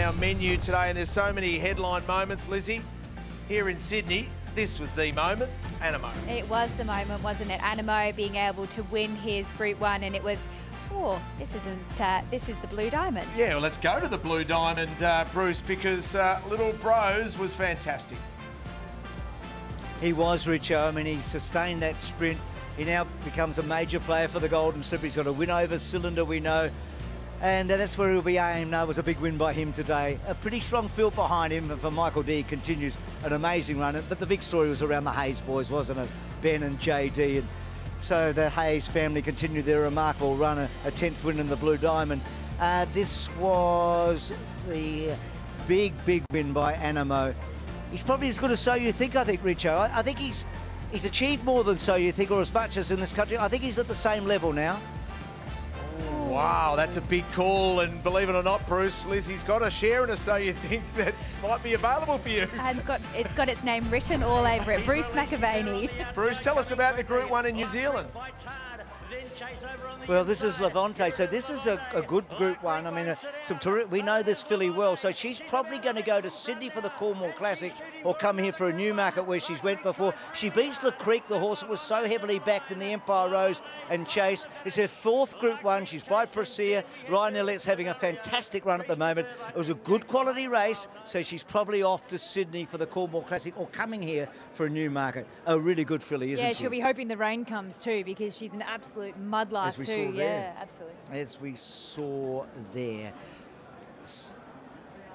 our menu today, and there's so many headline moments, Lizzie. Here in Sydney, this was the moment, Anamoe. It was the moment, wasn't it? Anamoe being able to win his Group 1, and it was, this is the Blue Diamond. Yeah, well, let's go to the Blue Diamond, Bruce, because Little Bros was fantastic. He was, Richo. I mean, he sustained that sprint. He now becomes a major player for the Golden Slip. He's got a win over Cylinder, we know. And that's where he'll be aimed. It was a big win by him today. A pretty strong field behind him, and for Michael D, continues an amazing run. But the big story was around the Hayes boys, wasn't it? Ben and JD. And so the Hayes family continued their remarkable run, a 10th win in the Blue Diamond. This was the big win by Anamoe. He's probably as good as So You Think, I think, Richo. I think he's achieved more than So You Think, or as much as in this country. I think he's at the same level now. Wow, that's a big call, and believe it or not, Bruce, Lizzie's got a share in a So You Think that might be available for you. And it's got its name written all over it, Bruce McAvaney. Bruce, tell us about the Group 1 in New Zealand. Well, this is Levante, so this is a good Group 1. I mean, we know this filly well, so she's probably going to go to Sydney for the Cornwall Classic or come here for a Newmarket where she's went before. She beats Le Creek, the horse that was so heavily backed in the Empire Rose and Chase. It's her 4th Group 1. She's by Presea. Ryan Elliott's having a fantastic run at the moment. It was a good quality race, so she's probably off to Sydney for the Cornwall Classic or coming here for a Newmarket. A really good filly, isn't she? Yeah, she'll be hoping the rain comes too, because she's an absolute mudlark too. Yeah, absolutely. As we saw there.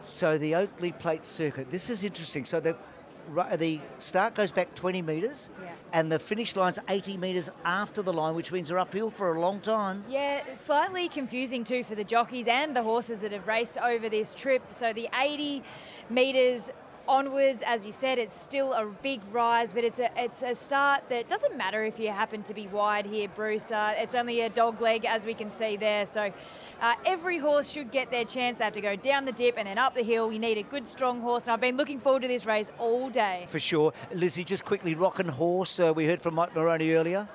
So the Oakley Plate Circuit, this is interesting. So the start goes back 20 metres, and the finish line's 80 metres after the line, which means they're uphill for a long time. Yeah, slightly confusing too for the jockeys and the horses that have raced over this trip. So the 80 metres onwards, as you said, it's still a big rise, but it's a start that doesn't matter if you happen to be wide here, Bruce. It's only a dog leg, as we can see there. So every horse should get their chance. They have to go down the dip and then up the hill. You need a good, strong horse, and I've been looking forward to this race all day. For sure. Lizzie, just quickly, Rockin' Horse, we heard from Mike Moroney earlier.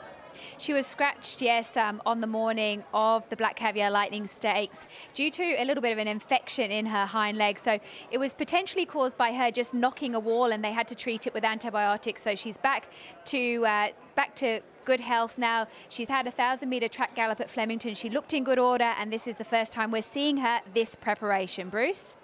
She was scratched, yes, on the morning of the Black Caviar Lightning Stakes due to a little bit of an infection in her hind leg. So it was potentially caused by her just knocking a wall, and they had to treat it with antibiotics. So she's back to good health now. She's had a 1,000-metre track gallop at Flemington. She looked in good order, and this is the first time we're seeing her this preparation. Bruce?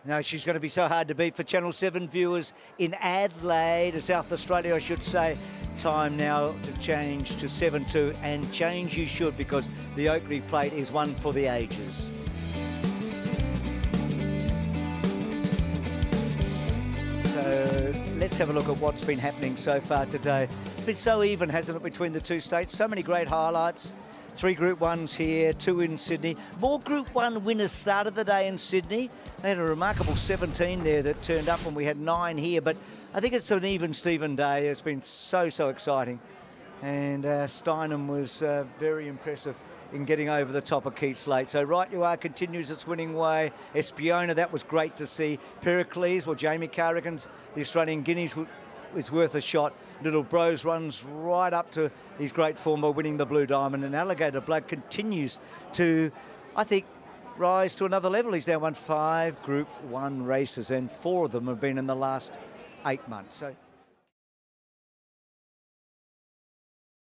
No, she's going to be so hard to beat for Channel 7 viewers in Adelaide, South Australia, I should say. Time now to change to 7-2, and change you should, because the Oakley Plate is one for the ages. So let's have a look at what's been happening so far today. It's been so even, hasn't it, between the two states? So many great highlights. 3 Group 1s here, 2 in Sydney. More Group 1 winners started the day in Sydney. They had a remarkable 17 there that turned up, and we had 9 here. But I think it's an even Stephen day. It's been so exciting. And Steinem was very impressive in getting over the top of Keats Late. So Right You Are continues its winning way. Espiona, that was great to see. Pericles, well, Jamie Carr reckons the Australian Guineas is worth a shot. Little Bros runs right up to his great form by winning the Blue Diamond, and Alligator Blood continues to, I think, rise to another level. He's now won 5 Group 1 races, and 4 of them have been in the last 8 months. So